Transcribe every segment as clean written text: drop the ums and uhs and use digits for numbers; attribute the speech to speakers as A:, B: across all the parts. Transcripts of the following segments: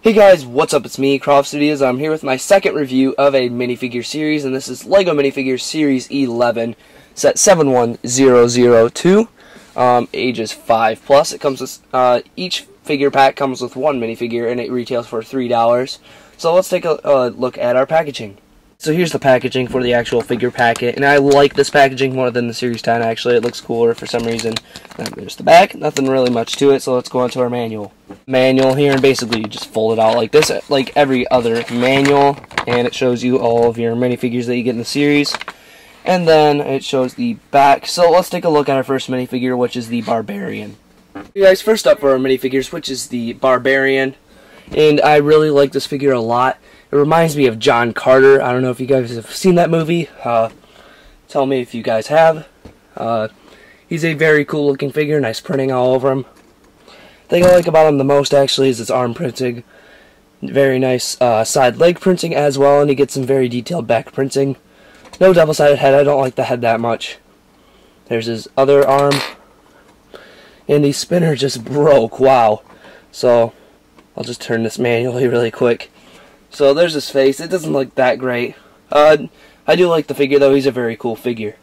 A: Hey guys, what's up? It's me, CroffStudios. I'm here with my second review of a minifigure series, and this is LEGO Minifigures Series 11, set 71002, ages 5+. It comes with, each figure pack comes with one minifigure, and it retails for $3. So let's take a look at our packaging. So here's the packaging for the actual figure packet, and I like this packaging more than the Series 10, actually. It looks cooler for some reason. There's the back, nothing really much to it, so let's go on to our manual. Manual here, and basically you just fold it out like this, like every other manual, and it shows you all of your minifigures that you get in the series. And then it shows the back. So let's take a look at our first minifigure, which is the Barbarian. You guys, first up for our minifigures, which is the Barbarian, and I really like this figure a lot. It reminds me of John Carter. I don't know if you guys have seen that movie. Tell me if you guys have. He's a very cool looking figure, nice printing all over him. The thing I like about him the most actually is his arm printing. Very nice side leg printing as well, and he gets some very detailed back printing. No double-sided head, I don't like the head that much. There's his other arm. And the spinner just broke, wow. So, I'll just turn this manually really quick. So there's his face. It doesn't look that great. I do like the figure though. He's a very cool figure.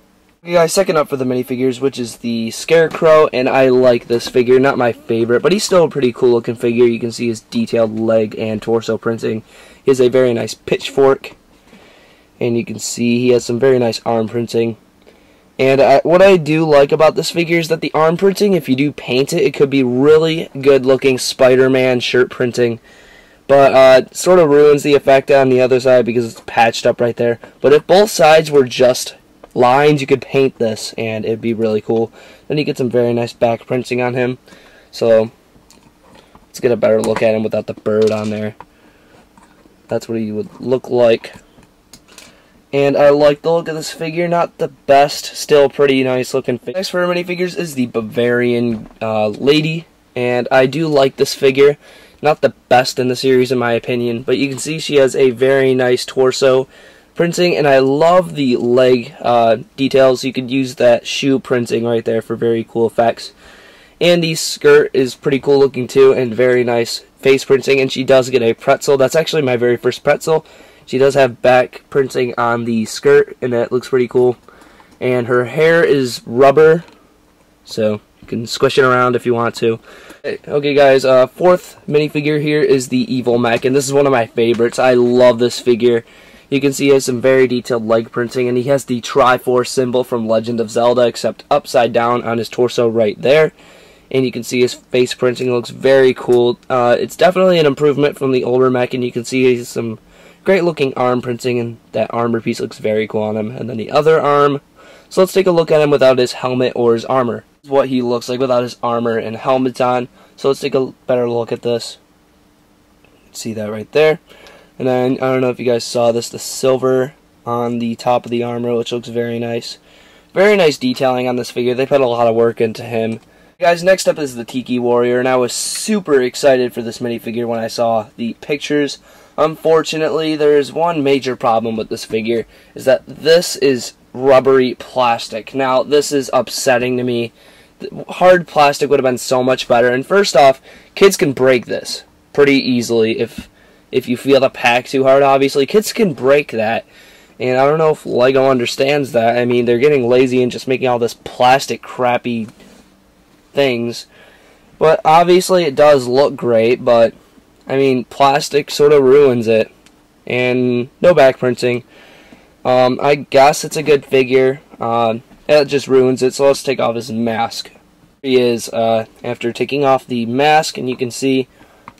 A: Okay guys, second up for the minifigures, which is the Scarecrow, and I like this figure. Not my favorite, but he's still a pretty cool looking figure. You can see his detailed leg and torso printing. He has a very nice pitchfork, and you can see he has some very nice arm printing. And what I do like about this figure is that the arm printing, if you do paint it, it could be really good looking Spider-Man shirt printing. But sort of ruins the effect on the other side because it's patched up right there. But if both sides were just lines, you could paint this and it'd be really cool. Then you get some very nice back printing on him. So let's get a better look at him without the bird on there. That's what he would look like. And I like the look of this figure. Not the best, still pretty nice looking figure. Next for our minifigures is the Bavarian Lady. And I do like this figure. Not the best in the series in my opinion, but you can see she has a very nice torso printing, and I love the leg details. You could use that shoe printing right there for very cool effects. And the skirt is pretty cool looking too, and very nice face printing, and she does get a pretzel. That's actually my very first pretzel. She does have back printing on the skirt, and that looks pretty cool. And her hair is rubber, so you can squish it around if you want to. Okay guys, fourth minifigure here is the Evil Mech, and this is one of my favorites. I love this figure. You can see he has some very detailed leg printing, and he has the Triforce symbol from Legend of Zelda, except upside down on his torso right there. And you can see his face printing looks very cool. It's definitely an improvement from the older Mech, and you can see he has some great looking arm printing, and that armor piece looks very cool on him. And then the other arm. So let's take a look at him without his helmet or his armor. This is what he looks like without his armor and helmet on. So let's take a better look at this. See that right there. And then, I don't know if you guys saw this, the silver on the top of the armor, which looks very nice. Very nice detailing on this figure. They put a lot of work into him. Guys, next up is the Tiki Warrior, and I was super excited for this minifigure when I saw the pictures. Unfortunately, there is one major problem with this figure, is that this is rubbery plastic. Now, this is upsetting to me. Hard plastic would have been so much better. And first off, kids can break this pretty easily if you feel the pack too hard, obviously. Kids can break that. And I don't know if LEGO understands that. I mean, they're getting lazy and just making all this plastic crappy things. But obviously it does look great, but I mean, plastic sort of ruins it. And no back printing. I guess it's a good figure. It just ruins it, so let's take off his mask. He is, after taking off the mask, and you can see,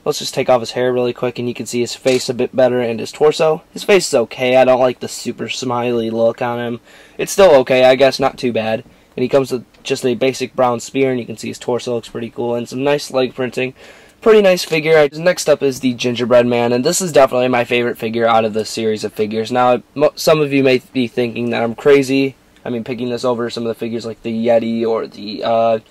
A: let's just take off his hair really quick, and you can see his face a bit better, and his torso. His face is okay. I don't like the super smiley look on him. It's still okay, I guess, not too bad. And he comes with just a basic brown spear, and you can see his torso looks pretty cool, and some nice leg printing. Pretty nice figure. Next up is the Gingerbread Man, and this is definitely my favorite figure out of this series of figures. Now, some of you may be thinking that I'm crazy. I mean, picking this over some of the figures like the Yeti or the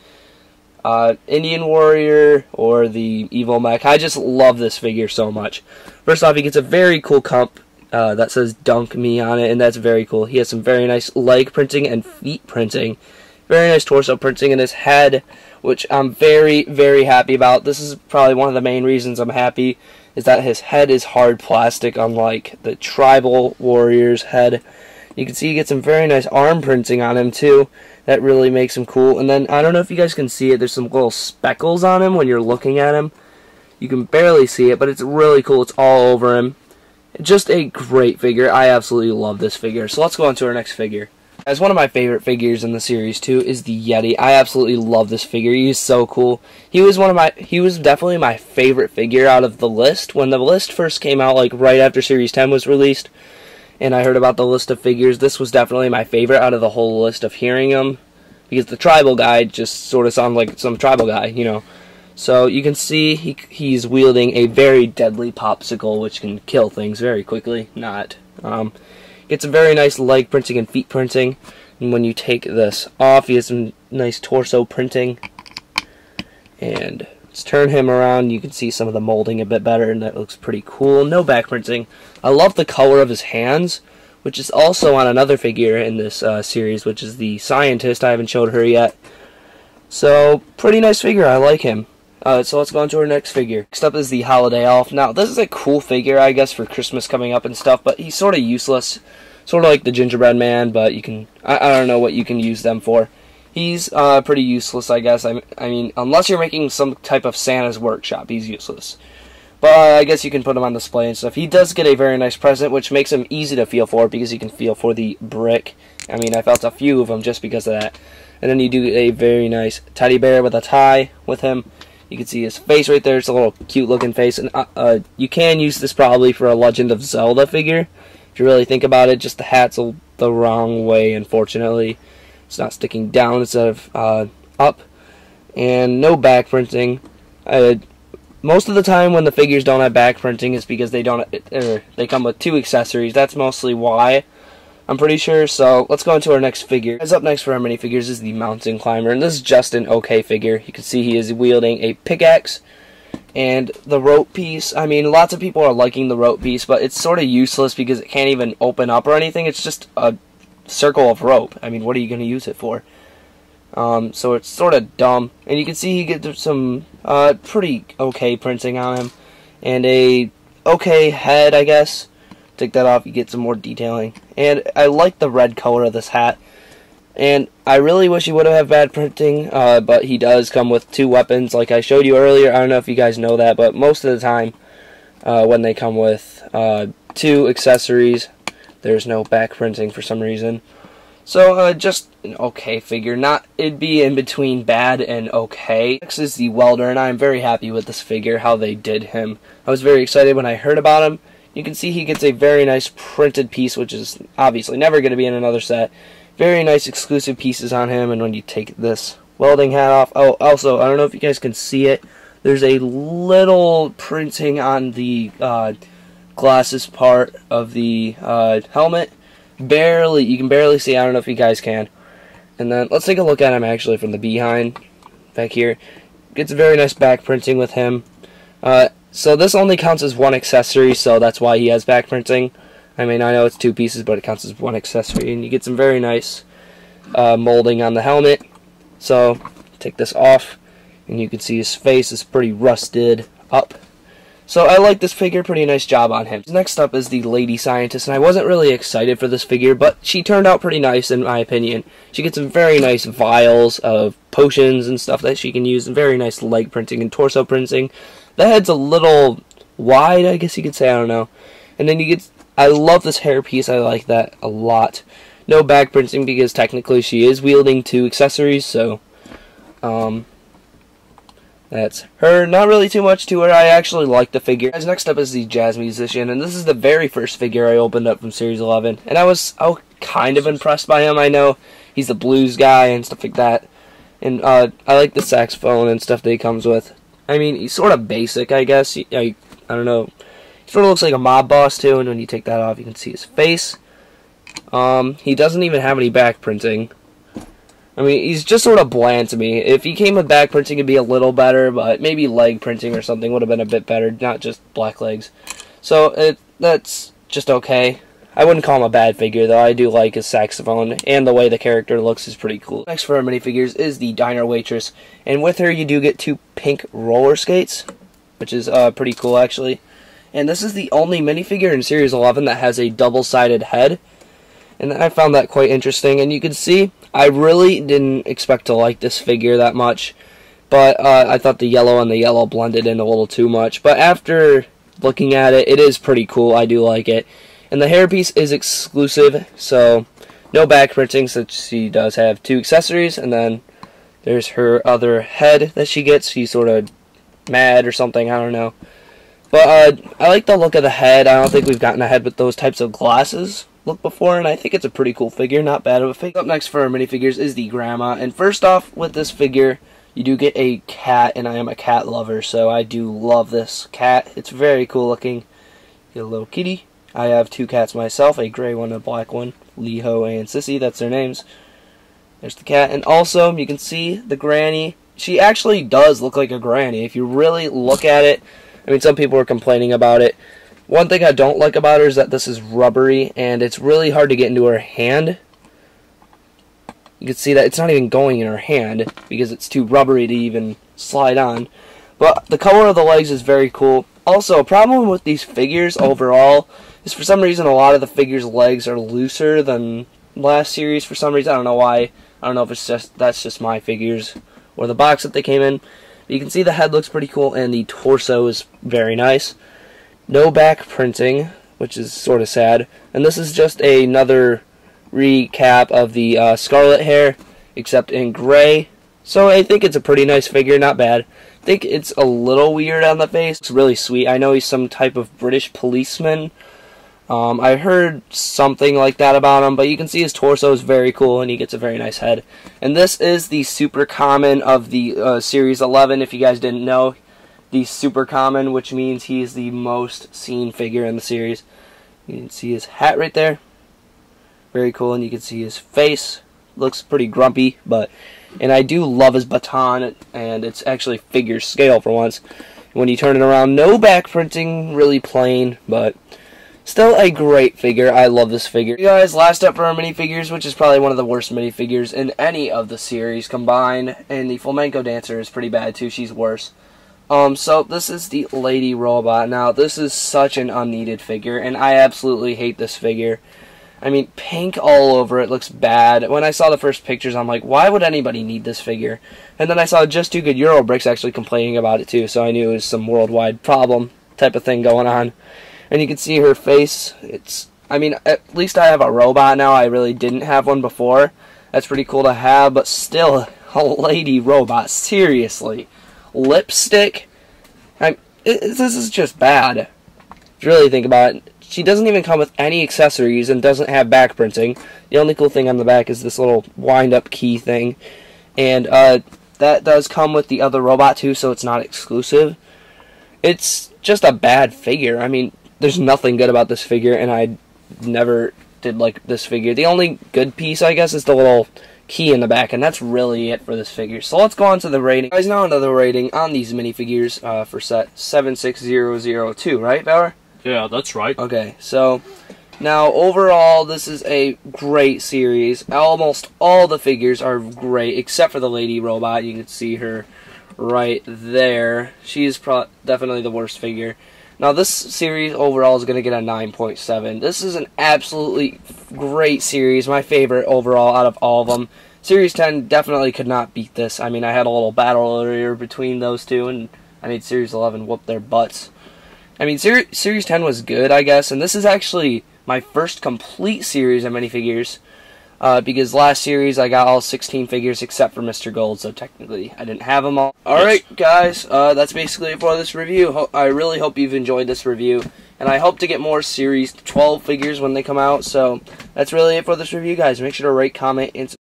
A: Indian Warrior or the Evil Mech. I just love this figure so much. First off, he gets a very cool cup that says Dunk Me on it, and that's very cool. He has some very nice leg printing and feet printing. Very nice torso printing, and his head which I'm very, very happy about. This is probably one of the main reasons I'm happy, is that his head is hard plastic, unlike the Tribal Warrior's head. You can see he gets some very nice arm printing on him too. That really makes him cool. And then, I don't know if you guys can see it, there's some little speckles on him when you're looking at him. You can barely see it, but it's really cool. It's all over him. Just a great figure. I absolutely love this figure. So let's go on to our next figure. As one of my favorite figures in the series too is the Yeti. I absolutely love this figure. He is so cool. He was definitely my favorite figure out of the list. When the list first came out, like right after Series 10 was released, and I heard about the list of figures, this was definitely my favorite out of the whole list of hearing them, because the tribal guy just sort of sounds like some tribal guy, you know. So you can see he's wielding a very deadly popsicle, which can kill things very quickly. Gets some very nice leg printing and feet printing. And when you take this off, he has some nice torso printing. And let's turn him around. You can see some of the molding a bit better, and that looks pretty cool. No back printing. I love the color of his hands, which is also on another figure in this series, which is the scientist. I haven't showed her yet. So, pretty nice figure. I like him. So let's go on to our next figure. Next up is the Holiday Elf. Now, this is a cool figure, I guess, for Christmas coming up and stuff, but he's sort of useless. Sort of like the Gingerbread Man, but you can, I don't know what you can use them for. He's pretty useless, I guess. I mean, unless you're making some type of Santa's workshop, he's useless. But I guess you can put him on display and stuff. He does get a very nice present, which makes him easy to feel for, because you can feel for the brick. I mean, I felt a few of them just because of that. And then you do a very nice teddy bear with a tie with him. You can see his face right there. It's a little cute looking face. And you can use this probably for a Legend of Zelda figure. If you really think about it, just the hat's the wrong way, unfortunately. It's not sticking down instead of up. And no back printing. Most of the time when the figures don't have back printing, it's because they come with 2 accessories. That's mostly why, I'm pretty sure. So let's go into our next figure. As up next for our minifigures is the Mountain Climber, and this is just an okay figure. You can see he is wielding a pickaxe and the rope piece. I mean, lots of people are liking the rope piece, but it's sort of useless because it can't even open up or anything. It's just a circle of rope. I mean, what are you going to use it for? So it's sort of dumb. And you can see he gets some pretty okay printing on him, and a okay head, I guess. Take that off, you get some more detailing. And I like the red color of this hat. And I really wish he would have bad printing, but he does come with 2 weapons, like I showed you earlier. I don't know if you guys know that, but most of the time, when they come with 2 accessories, there's no back printing for some reason. So, just an okay figure. It'd be in between bad and okay. Next is the Welder, and I'm very happy with this figure, how they did him. I was very excited when I heard about him. You can see he gets a very nice printed piece, which is obviously never going to be in another set. Very nice exclusive pieces on him, and when you take this welding hat off... Oh, also, I don't know if you guys can see it. There's a little printing on the glasses part of the helmet. You can barely see. I don't know if you guys can. And then let's take a look at him actually from the behind back here. Gets a very nice back printing with him. So this only counts as 1 accessory, so that's why he has back printing. I mean, I know it's 2 pieces, but it counts as 1 accessory. And you get some very nice molding on the helmet. So take this off, and you can see his face is pretty rusted up. So I like this figure, pretty nice job on him. Next up is the Lady Scientist, and I wasn't really excited for this figure, but she turned out pretty nice in my opinion. She gets some very nice vials of potions and stuff that she can use, and very nice leg printing and torso printing. The head's a little wide, I guess you could say, I don't know. And then you get, I love this hair piece, I like that a lot. No back printing because technically she is wielding 2 accessories, so that's her. Not really too much to her. I actually like the figure. Guys, next up is the Jazz Musician, and this is the very first figure I opened up from Series 11. And I was kind of impressed by him. I know he's the blues guy and stuff like that. And I like the saxophone and stuff that he comes with. I mean, he's sort of basic, I guess. I don't know. He sort of looks like a mob boss, too, and when you take that off, you can see his face. He doesn't even have any back printing. I mean, he's just sort of bland to me. If he came with back printing, it'd be a little better, but maybe leg printing or something would have been a bit better, not just black legs. So, that's just okay. I wouldn't call him a bad figure, though. I do like his saxophone, and the way the character looks is pretty cool. Next for our minifigures is the Diner Waitress, and with her you do get 2 pink roller skates, which is pretty cool, actually. And this is the only minifigure in Series 11 that has a double-sided head. And I found that quite interesting. And you can see, I really didn't expect to like this figure that much. But I thought the yellow and the yellow blended in a little too much. But after looking at it, it is pretty cool. I do like it. And the hairpiece is exclusive, so no back printing, since she does have 2 accessories. And then there's her other head that she gets. She's sort of mad or something, I don't know. But I like the look of the head. I don't think we've gotten a head with those types of glasses look before, and I think it's a pretty cool figure, not bad of a figure. Up next for our minifigures is the grandma, and first off with this figure, you do get a cat, and I am a cat lover, so I do love this cat. It's very cool looking. Get a little kitty. I have 2 cats myself, a gray one and a black one. Leho and Sissy, that's their names. There's the cat, and also you can see the granny. She actually does look like a granny if you really look at it. I mean, some people are complaining about it. One thing I don't like about her is that this is rubbery, and it's really hard to get into her hand. You can see that it's not even going in her hand because it's too rubbery to even slide on. But the color of the legs is very cool. Also, a problem with these figures overall is for some reason a lot of the figures' legs are looser than last series for some reason. I don't know why. I don't know if it's that's just my figures or the box that they came in. But you can see the head looks pretty cool, and the torso is very nice. No back printing, which is sort of sad. And this is just another recap of the Scarlet hair, except in gray. So I think it's a pretty nice figure, not bad. I think it's a little weird on the face. It's really sweet. I know he's some type of British policeman. I heard something like that about him, but you can see his torso is very cool, and he gets a very nice head. And this is the super common of the Series 11, if you guys didn't know. The super common, which means he is the most seen figure in the series. You can see his hat right there. Very cool, and you can see his face. Looks pretty grumpy, and I do love his baton, and it's actually figure scale for once. When you turn it around, no back printing, really plain, but still a great figure. I love this figure. You guys, last up for our minifigures, which is probably one of the worst minifigures in any of the series combined, and the flamenco dancer is pretty bad too. She's worse. So this is the Lady Robot. Now, this is such an unneeded figure, and I absolutely hate this figure. I mean, pink all over it looks bad. When I saw the first pictures, I'm like, why would anybody need this figure? And then I saw Just Too Good Eurobricks actually complaining about it too, so I knew it was some worldwide problem type of thing going on. And you can see her face. I mean, at least I have a robot now. I really didn't have one before. That's pretty cool to have, but still, a lady robot, seriously. Lipstick? This is just bad. If you really think about it. She doesn't even come with any accessories and doesn't have back printing. The only cool thing on the back is this little wind-up key thing. And that does come with the other robot too, so it's not exclusive. It's just a bad figure. I mean, there's nothing good about this figure, and I never did like this figure. The only good piece, I guess, is the little key in the back, and that's really it for this figure. So let's go on to the rating. Guys, now another rating on these minifigures for set 76002, right, Bauer?
B: Yeah, that's right.
A: Okay, so now overall, this is a great series. Almost all the figures are great, except for the Lady Robot. You can see her right there. She's definitely the worst figure. Now, this series overall is going to get a 9.7. This is an absolutely great series, my favorite overall out of all of them. Series 10 definitely could not beat this. I mean, I had a little battle earlier between those two, and I made Series 11 whoop their butts. I mean, Series 10 was good, I guess, and this is actually my first complete series of minifigures, because last series I got all 16 figures except for Mr. Gold, so technically I didn't have them all. Alright, guys, that's basically it for this review. I really hope you've enjoyed this review, and I hope to get more Series 12 figures when they come out, so that's really it for this review, guys. Make sure to rate, comment, and subscribe.